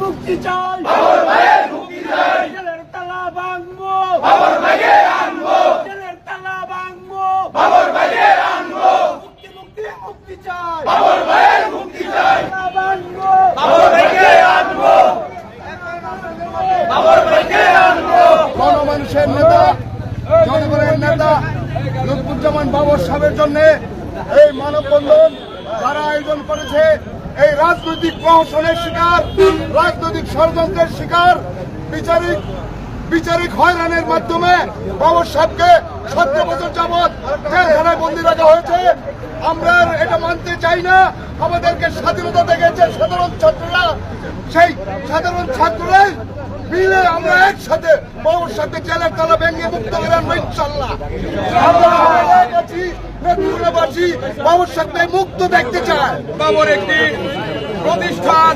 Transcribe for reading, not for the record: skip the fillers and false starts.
মুক্তি চাই, বাবর ভাইয়ের মুক্তি চাই, জেলের তালা ভাঙবো, বাবর ভাইকে আনবো, জেলের তালা ভাঙবো, বাবর ভাইকে আনবো, মুক্তি মুক্তি মুক্তি চাই, বাবর ভাইয়ের মুক্তি চাই, তালা ভাঙবো, বাবর ভাইকে আনবো, বাবর ভাইকে আনবো। গণমানুষের নেতা, জনগণের নেতা লুৎফুজ্জামান বাবর সাহেবের জন্য এই মানববন্ধন যারা আয়োজন করেছে, এই রাজনৈতিক প্রহসনের শিকার, রাজনৈতিক ষড়যন্ত্রের শিকার, বিচারিক হয়রানির মাধ্যমে বাবর সাহেবকে 17 বছর যাবৎ জেলখানায় বন্দী রাখা হয়েছে। আমরা আর এটা মানতে চাই না। আমাদেরকে স্বাধীনতা দেখেছে সাধারণ ছাত্ররা, সেই সাধারণ ছাত্ররাই মিলে আমরা একসাথে বাবর সাহেবকে জেলের তালা ভেঙে মুক্ত করে আনবো ইনশাল্লাহ। আমরা সবাই আছি, নেত্রকোনাবাসী বাবর সাহেবকে মুক্ত দেখতে চায়। বাবর একটি প্রতিষ্ঠান।